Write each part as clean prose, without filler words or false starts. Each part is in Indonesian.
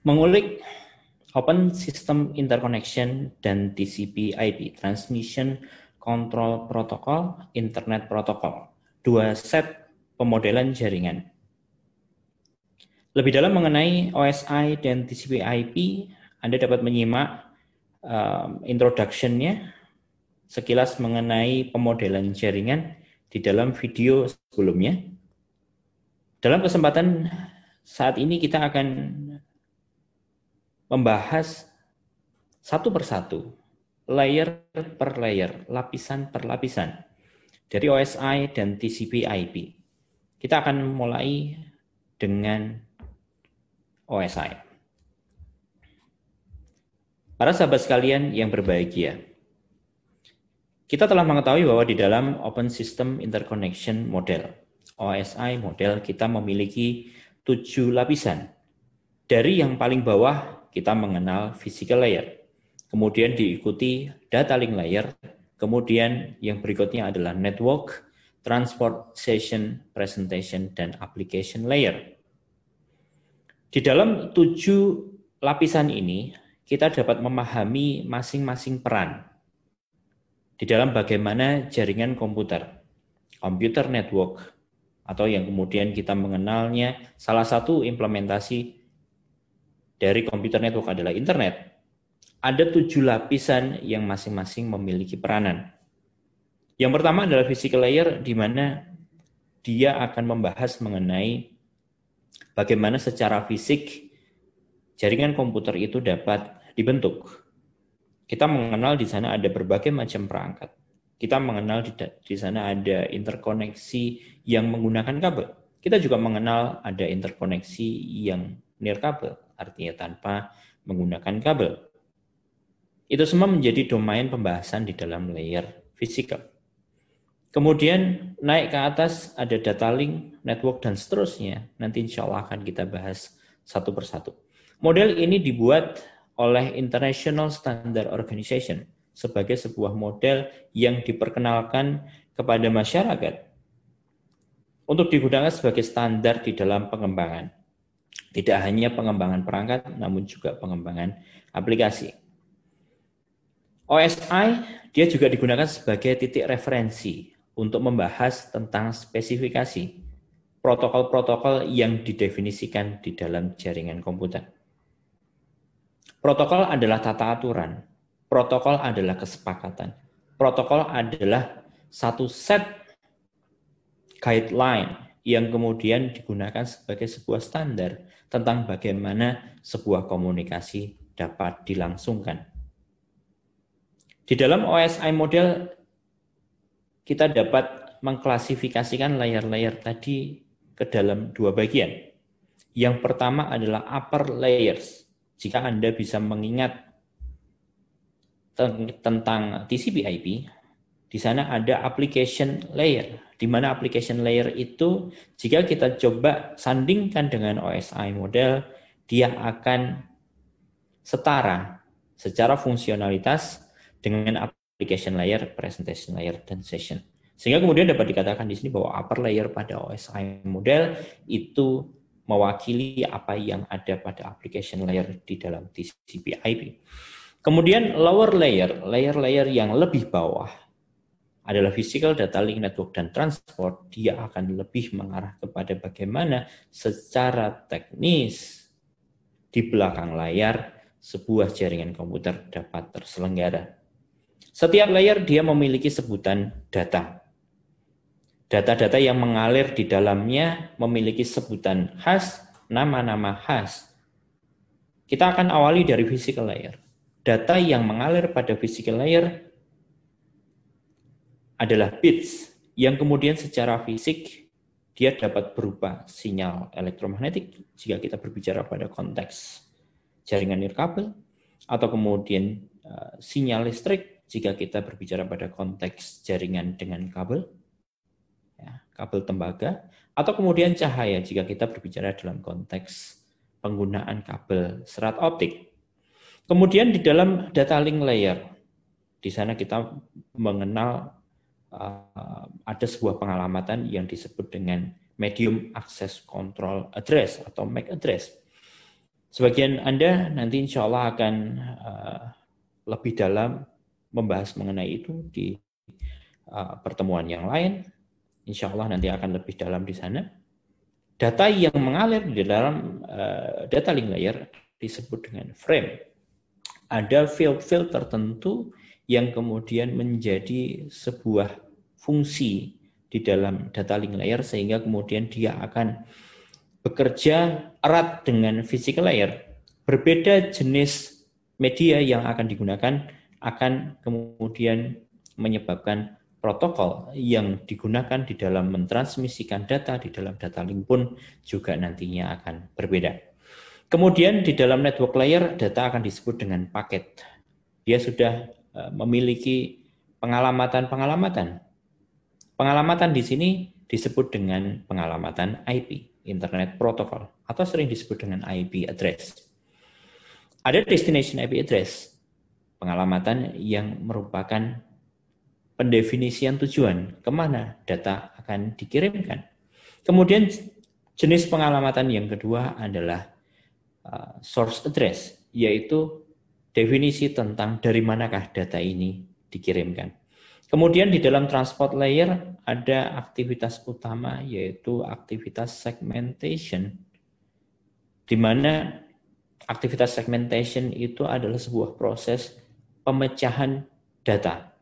Mengulik Open System Interconnection dan TCP/IP (Transmission Control Protocol, Internet Protocol), dua set pemodelan jaringan. Lebih dalam mengenai OSI dan TCP/IP, Anda dapat menyimak introduction-nya sekilas mengenai pemodelan jaringan di dalam video sebelumnya. Dalam kesempatan saat ini kita akan membahas satu persatu, layer per layer, lapisan per lapisan dari OSI dan TCP/IP. Kita akan mulai dengan OSI. Para sahabat sekalian yang berbahagia, kita telah mengetahui bahwa di dalam Open System Interconnection Model, OSI model, kita memiliki 7 lapisan. Dari yang paling bawah kita mengenal physical layer, kemudian diikuti data link layer, kemudian yang berikutnya adalah network, transportation, presentation, dan application layer. Di dalam 7 lapisan ini, kita dapat memahami masing-masing peran di dalam bagaimana jaringan komputer, computer network, atau yang kemudian kita mengenalnya salah satu implementasi dari computer network adalah internet. Ada 7 lapisan yang masing-masing memiliki peranan. Yang pertama adalah physical layer, di mana dia akan membahas mengenai bagaimana secara fisik jaringan komputer itu dapat dibentuk. Kita mengenal di sana ada berbagai macam perangkat. Kita mengenal di sana ada interkoneksi yang menggunakan kabel. Kita juga mengenal ada interkoneksi yang nirkabel, artinya tanpa menggunakan kabel. Itu semua menjadi domain pembahasan di dalam layer physical. Kemudian naik ke atas ada data link, network, dan seterusnya. Nanti insya Allah akan kita bahas satu persatu. Model ini dibuat oleh International Standard Organization sebagai sebuah model yang diperkenalkan kepada masyarakat untuk digunakan sebagai standar di dalam pengembangan. Tidak hanya pengembangan perangkat, namun juga pengembangan aplikasi. OSI dia juga digunakan sebagai titik referensi untuk membahas tentang spesifikasi protokol-protokol yang didefinisikan di dalam jaringan komputer. Protokol adalah tata aturan, protokol adalah kesepakatan, protokol adalah satu set guideline yang kemudian digunakan sebagai sebuah standar tentang bagaimana sebuah komunikasi dapat dilangsungkan. Di dalam OSI model, kita dapat mengklasifikasikan layer-layer tadi ke dalam 2 bagian. Yang pertama adalah upper layers. Jika Anda bisa mengingat tentang TCP/IP, di sana ada application layer, di mana application layer itu jika kita coba sandingkan dengan OSI model, dia akan setara secara fungsionalitas dengan application layer, presentation layer, dan session. Sehingga kemudian dapat dikatakan di sini bahwa upper layer pada OSI model itu mewakili apa yang ada pada application layer di dalam TCP/IP. Kemudian lower layer, layer yang lebih bawah adalah physical, data link, network, dan transport. Dia akan lebih mengarah kepada bagaimana secara teknis di belakang layar sebuah jaringan komputer dapat terselenggara. Setiap layer dia memiliki sebutan data. Data-data yang mengalir di dalamnya memiliki sebutan khas, nama-nama khas. Kita akan awali dari physical layer. Data yang mengalir pada physical layer adalah bits, yang kemudian secara fisik dia dapat berupa sinyal elektromagnetik jika kita berbicara pada konteks jaringan nirkabel, atau kemudian sinyal listrik jika kita berbicara pada konteks jaringan dengan kabel, kabel tembaga, atau kemudian cahaya jika kita berbicara dalam konteks penggunaan kabel serat optik. Kemudian di dalam data link layer, di sana kita mengenal ada sebuah pengalamatan yang disebut dengan medium access control address atau MAC address. Sebagian Anda nanti insya Allah akan lebih dalam membahas mengenai itu di pertemuan yang lain. Insya Allah nanti akan lebih dalam di sana. Data yang mengalir di dalam data link layer disebut dengan frame. Ada field-field tertentu yang kemudian menjadi sebuah fungsi di dalam data link layer sehingga kemudian dia akan bekerja erat dengan physical layer. Berbeda jenis media yang akan digunakan akan kemudian menyebabkan protokol yang digunakan di dalam mentransmisikan data di dalam data link pun juga nantinya akan berbeda. Kemudian di dalam network layer data akan disebut dengan paket. Dia sudah memiliki pengalamatan. Pengalamatan di sini disebut dengan pengalamatan IP, Internet Protocol, atau sering disebut dengan IP address. Ada destination IP address, pengalamatan yang merupakan pendefinisian tujuan kemana data akan dikirimkan. Kemudian jenis pengalamatan yang kedua adalah source address, yaitu definisi tentang dari manakah data ini dikirimkan. Kemudian di dalam transport layer ada aktivitas utama yaitu aktivitas segmentation, di mana aktivitas segmentation itu adalah sebuah proses pemecahan data.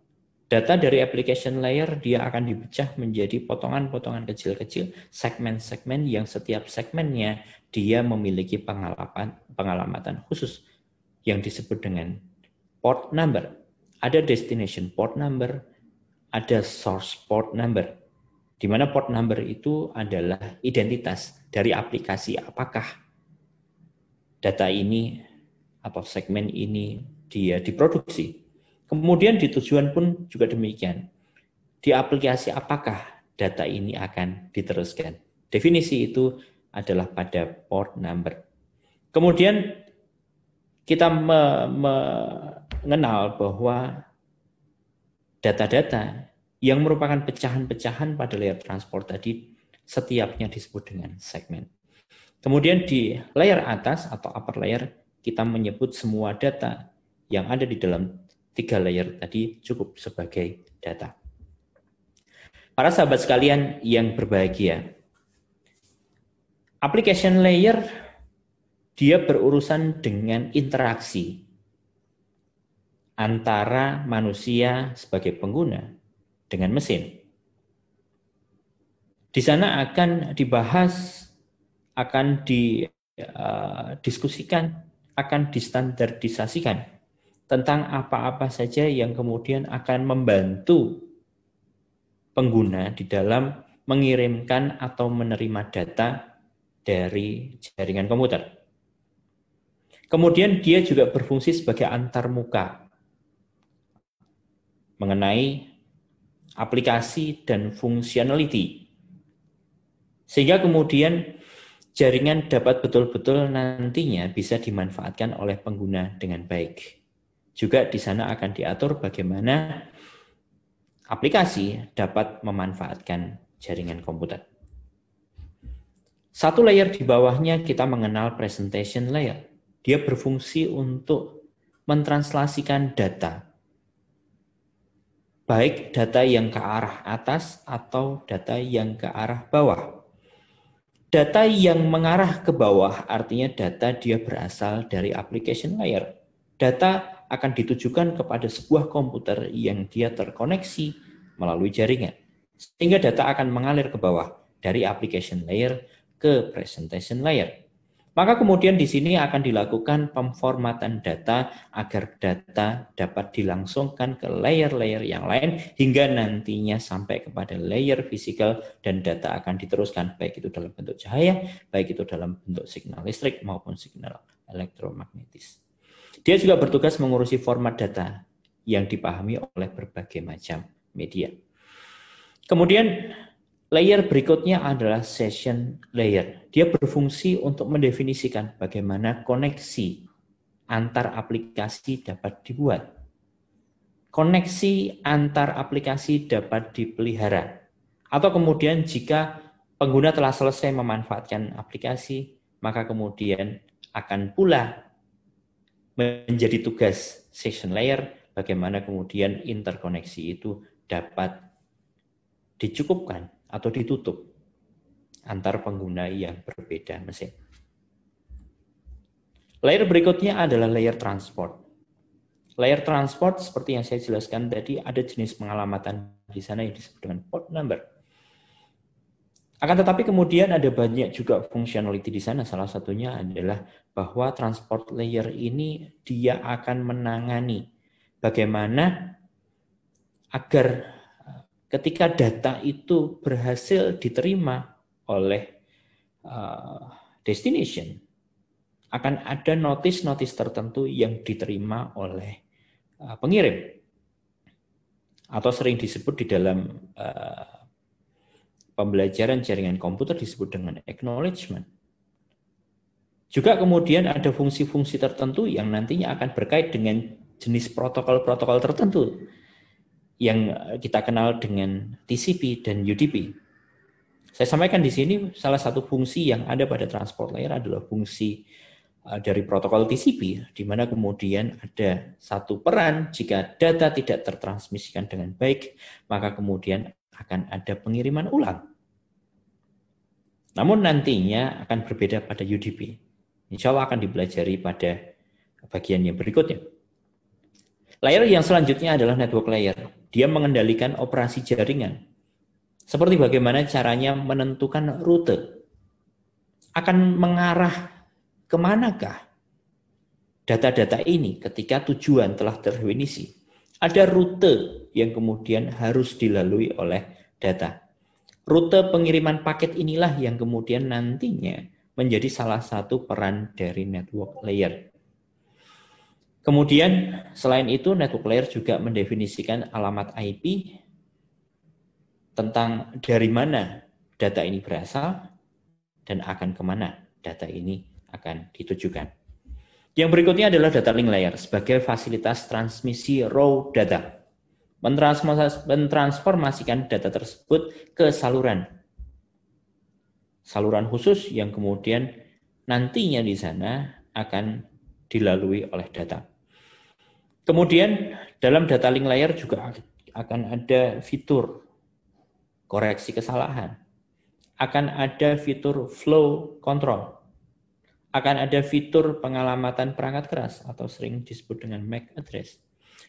Data dari application layer dia akan dipecah menjadi potongan-potongan kecil-kecil, segmen-segmen yang setiap segmennya dia memiliki pengalamatan khusus yang disebut dengan port number. Ada destination port number, ada source port number. Di mana port number itu adalah identitas dari aplikasi apakah data ini atau segmen ini dia diproduksi. Kemudian di tujuan pun juga demikian. Di aplikasi apakah data ini akan diteruskan. Definisi itu adalah pada port number. Kemudian kita mengenal bahwa data-data yang merupakan pecahan-pecahan pada layer transport tadi setiapnya disebut dengan segmen. Kemudian di layer atas atau upper layer kita menyebut semua data yang ada di dalam 3 layer tadi cukup sebagai data. Para sahabat sekalian yang berbahagia, application layer dia berurusan dengan interaksi antara manusia sebagai pengguna dengan mesin. Di sana akan dibahas, akan didiskusikan, akan distandardisasikan tentang apa-apa saja yang kemudian akan membantu pengguna di dalam mengirimkan atau menerima data dari jaringan komputer. Kemudian dia juga berfungsi sebagai antarmuka mengenai aplikasi dan functionality. Sehingga kemudian jaringan dapat betul-betul nantinya bisa dimanfaatkan oleh pengguna dengan baik. Juga di sana akan diatur bagaimana aplikasi dapat memanfaatkan jaringan komputer. Satu layer di bawahnya kita mengenal presentation layer. Dia berfungsi untuk mentranslasikan data. Baik data yang ke arah atas atau data yang ke arah bawah. Data yang mengarah ke bawah artinya data dia berasal dari application layer. Data akan ditujukan kepada sebuah komputer yang dia terkoneksi melalui jaringan. Sehingga data akan mengalir ke bawah dari application layer ke presentation layer. Maka kemudian di sini akan dilakukan pemformatan data agar data dapat dilangsungkan ke layer-layer yang lain hingga nantinya sampai kepada layer fisikal dan data akan diteruskan baik itu dalam bentuk cahaya, baik itu dalam bentuk signal listrik maupun signal elektromagnetis. Dia juga bertugas mengurusi format data yang dipahami oleh berbagai macam media. Kemudian layer berikutnya adalah session layer. Dia berfungsi untuk mendefinisikan bagaimana koneksi antar aplikasi dapat dibuat. Koneksi antar aplikasi dapat dipelihara. Atau kemudian jika pengguna telah selesai memanfaatkan aplikasi, maka kemudian akan pula menjadi tugas session layer bagaimana kemudian interkoneksi itu dapat dicukupkan atau ditutup antar pengguna yang berbeda mesin. Layer berikutnya adalah layer transport. Layer transport seperti yang saya jelaskan tadi ada jenis pengalamatan di sana yang disebut dengan port number. Akan tetapi kemudian ada banyak juga functionality di sana. Salah satunya adalah bahwa transport layer ini dia akan menangani bagaimana agar ketika data itu berhasil diterima oleh destination, akan ada notice-notice tertentu yang diterima oleh pengirim. Atau sering disebut di dalam pembelajaran jaringan komputer disebut dengan acknowledgement. Juga kemudian ada fungsi-fungsi tertentu yang nantinya akan berkait dengan jenis protokol-protokol tertentu yang kita kenal dengan TCP dan UDP. Saya sampaikan di sini salah satu fungsi yang ada pada transport layer adalah fungsi dari protokol TCP, di mana kemudian ada satu peran jika data tidak tertransmisikan dengan baik, maka kemudian akan ada pengiriman ulang. Namun nantinya akan berbeda pada UDP. Insya Allah akan dipelajari pada bagian yang berikutnya. Layer yang selanjutnya adalah network layer. Dia mengendalikan operasi jaringan. Seperti bagaimana caranya menentukan rute. Akan mengarah kemanakah data-data ini ketika tujuan telah terdefinisi. Ada rute yang kemudian harus dilalui oleh data. Rute pengiriman paket inilah yang kemudian nantinya menjadi salah satu peran dari network layer. Kemudian selain itu network layer juga mendefinisikan alamat IP tentang dari mana data ini berasal dan akan kemana data ini akan ditujukan. Yang berikutnya adalah data link layer sebagai fasilitas transmisi raw data. Mentransformasikan data tersebut ke saluran khusus yang kemudian nantinya di sana akan dilalui oleh data. Kemudian dalam data link layer juga akan ada fitur koreksi kesalahan, akan ada fitur flow control, akan ada fitur pengalamatan perangkat keras atau sering disebut dengan MAC address.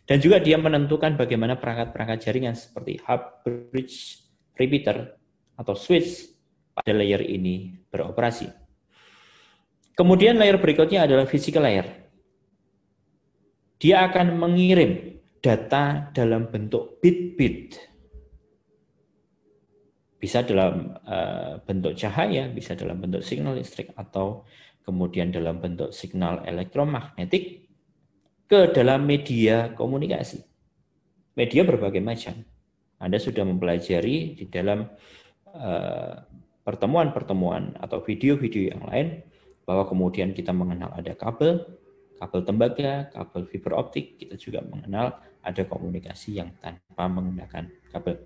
Dan juga dia menentukan bagaimana perangkat-perangkat jaringan seperti hub, bridge, repeater, atau switch pada layer ini beroperasi. Kemudian layer berikutnya adalah physical layer. Dia akan mengirim data dalam bentuk bit-bit. Bisa dalam bentuk cahaya, bisa dalam bentuk signal listrik, atau kemudian dalam bentuk signal elektromagnetik ke dalam media komunikasi. Media berbagai macam. Anda sudah mempelajari di dalam pertemuan-pertemuan atau video-video yang lain bahwa kemudian kita mengenal ada kabel tembaga, kabel fiber optik, kita juga mengenal ada komunikasi yang tanpa menggunakan kabel.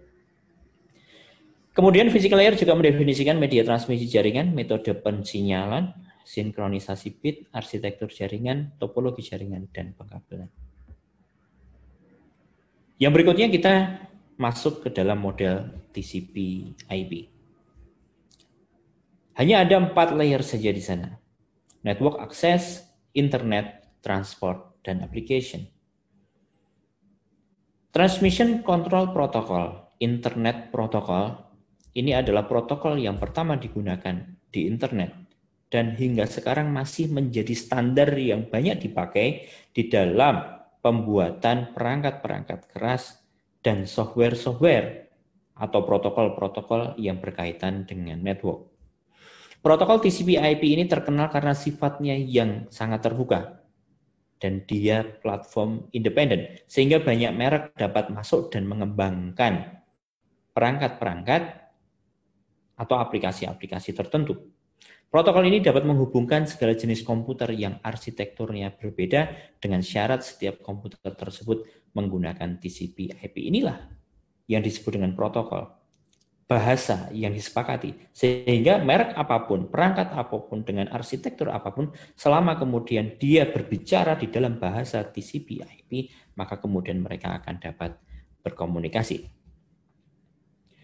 Kemudian physical layer juga mendefinisikan media transmisi jaringan, metode pensinyalan, sinkronisasi bit, arsitektur jaringan, topologi jaringan, dan pengkabelan. Yang berikutnya kita masuk ke dalam model TCP/IP. Hanya ada 4 layer saja di sana. Network access, internet, transport, dan application. Transmission control protocol, internet protocol, ini adalah protokol yang pertama digunakan di internet dan hingga sekarang masih menjadi standar yang banyak dipakai di dalam pembuatan perangkat-perangkat keras dan software-software atau protokol-protokol yang berkaitan dengan network. Protokol TCP/IP ini terkenal karena sifatnya yang sangat terbuka dan dia platform independen sehingga banyak merek dapat masuk dan mengembangkan perangkat-perangkat atau aplikasi-aplikasi tertentu. Protokol ini dapat menghubungkan segala jenis komputer yang arsitekturnya berbeda dengan syarat setiap komputer tersebut menggunakan TCP/IP. Inilah yang disebut dengan protokol. bahasa yang disepakati. Sehingga merek apapun, perangkat apapun, dengan arsitektur apapun, selama kemudian dia berbicara di dalam bahasa TCP/IP, maka kemudian mereka akan dapat berkomunikasi.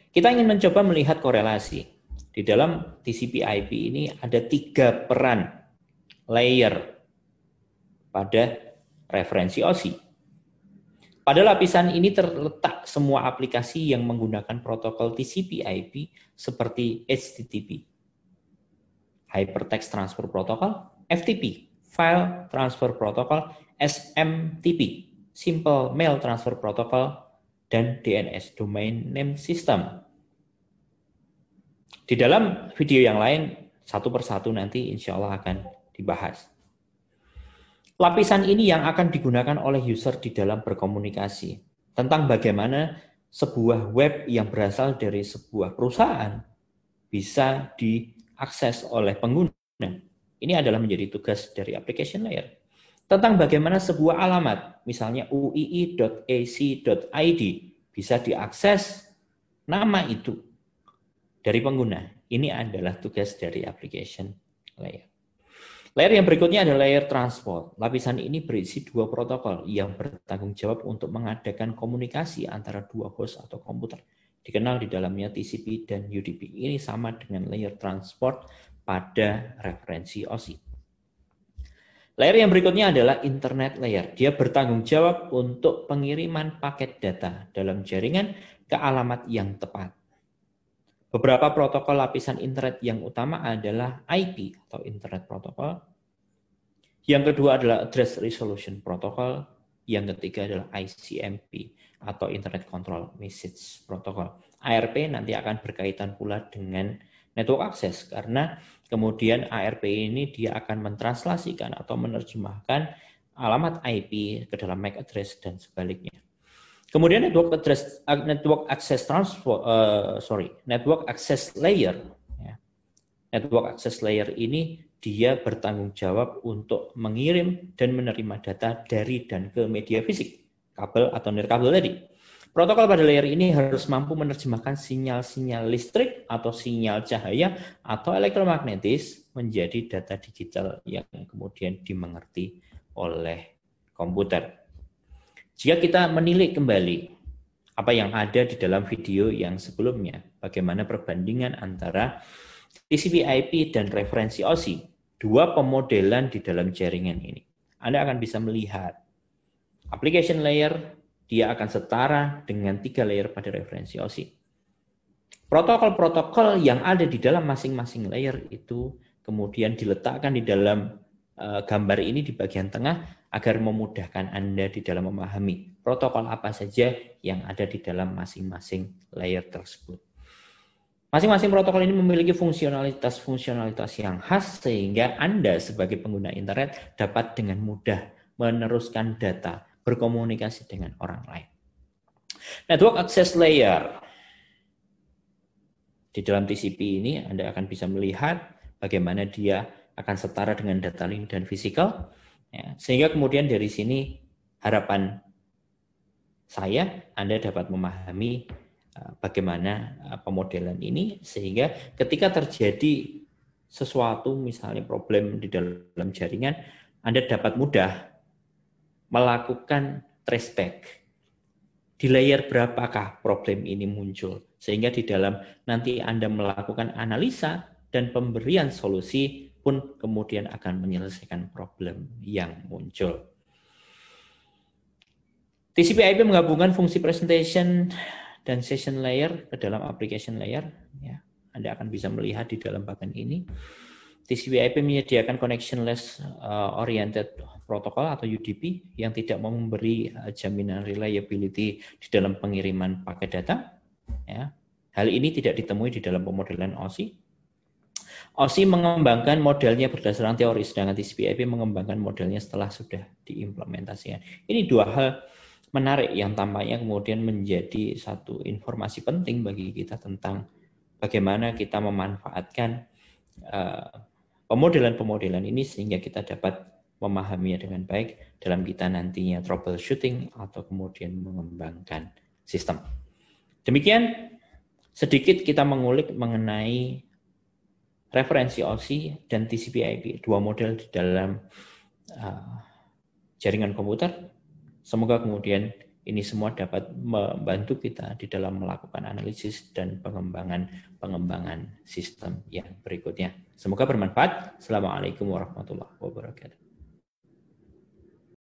Kita ingin mencoba melihat korelasi. Di dalam TCP/IP ini ada 3 peran layer pada referensi OSI. Pada lapisan ini terletak semua aplikasi yang menggunakan protokol TCP/IP seperti HTTP, Hypertext Transfer Protocol, FTP, File Transfer Protocol, SMTP, Simple Mail Transfer Protocol, dan DNS, Domain Name System. Di dalam video yang lain, satu persatu nanti insya Allah akan dibahas. Lapisan ini yang akan digunakan oleh user di dalam berkomunikasi tentang bagaimana sebuah web yang berasal dari sebuah perusahaan bisa diakses oleh pengguna. Ini adalah menjadi tugas dari application layer. Tentang bagaimana sebuah alamat, misalnya uii.ac.id, bisa diakses nama itu dari pengguna. Ini adalah tugas dari application layer. Layer yang berikutnya adalah layer transport. Lapisan ini berisi 2 protokol yang bertanggung jawab untuk mengadakan komunikasi antara 2 host atau komputer. Dikenal di dalamnya TCP dan UDP. Ini sama dengan layer transport pada referensi OSI. Layer yang berikutnya adalah internet layer. Dia bertanggung jawab untuk pengiriman paket data dalam jaringan ke alamat yang tepat. Beberapa protokol lapisan internet yang utama adalah IP atau Internet Protocol. Yang kedua adalah Address Resolution Protocol. Yang ketiga adalah ICMP atau Internet Control Message Protocol. ARP nanti akan berkaitan pula dengan network access karena kemudian ARP ini dia akan mentranslasikan atau menerjemahkan alamat IP ke dalam MAC address dan sebaliknya. Kemudian network access layer. Network access layer ini dia bertanggung jawab untuk mengirim dan menerima data dari dan ke media fisik, kabel atau nirkabel tadi. Protokol pada layer ini harus mampu menerjemahkan sinyal-sinyal listrik atau sinyal cahaya atau elektromagnetis menjadi data digital yang kemudian dimengerti oleh komputer. Jika kita menilik kembali apa yang ada di dalam video yang sebelumnya, bagaimana perbandingan antara TCP/IP dan referensi OSI, 2 pemodelan di dalam jaringan ini. Anda akan bisa melihat application layer, dia akan setara dengan 3 layer pada referensi OSI. Protokol-protokol yang ada di dalam masing-masing layer itu kemudian diletakkan di dalam gambar ini di bagian tengah agar memudahkan Anda di dalam memahami protokol apa saja yang ada di dalam masing-masing layer tersebut. Masing-masing protokol ini memiliki fungsionalitas yang khas sehingga Anda sebagai pengguna internet dapat dengan mudah meneruskan data, berkomunikasi dengan orang lain. Network access layer. Di dalam TCP ini Anda akan bisa melihat bagaimana dia akan setara dengan data link dan physical. Ya, sehingga kemudian dari sini harapan saya Anda dapat memahami bagaimana pemodelan ini sehingga ketika terjadi sesuatu misalnya problem di dalam jaringan, Anda dapat mudah melakukan traceback. Di layer berapakah problem ini muncul? Sehingga di dalam nanti Anda melakukan analisa dan pemberian solusi pun kemudian akan menyelesaikan problem yang muncul. TCP/IP menggabungkan fungsi presentation dan session layer ke dalam application layer. Ya, Anda akan bisa melihat di dalam bagian ini. TCP/IP menyediakan connectionless oriented protocol atau UDP yang tidak memberi jaminan reliability di dalam pengiriman paket data. Ya. Hal ini tidak ditemui di dalam pemodelan OSI. OSI mengembangkan modelnya berdasarkan teori, sedangkan TCP/IP mengembangkan modelnya setelah sudah diimplementasikan. Ini 2 hal menarik yang tampaknya kemudian menjadi satu informasi penting bagi kita tentang bagaimana kita memanfaatkan pemodelan-pemodelan ini sehingga kita dapat memahaminya dengan baik dalam kita nantinya troubleshooting atau kemudian mengembangkan sistem. Demikian sedikit kita mengulik mengenai referensi OSI dan TCP/IP, dua model di dalam jaringan komputer. Semoga kemudian ini semua dapat membantu kita di dalam melakukan analisis dan pengembangan sistem yang berikutnya. Semoga bermanfaat. Assalamualaikum warahmatullahi wabarakatuh.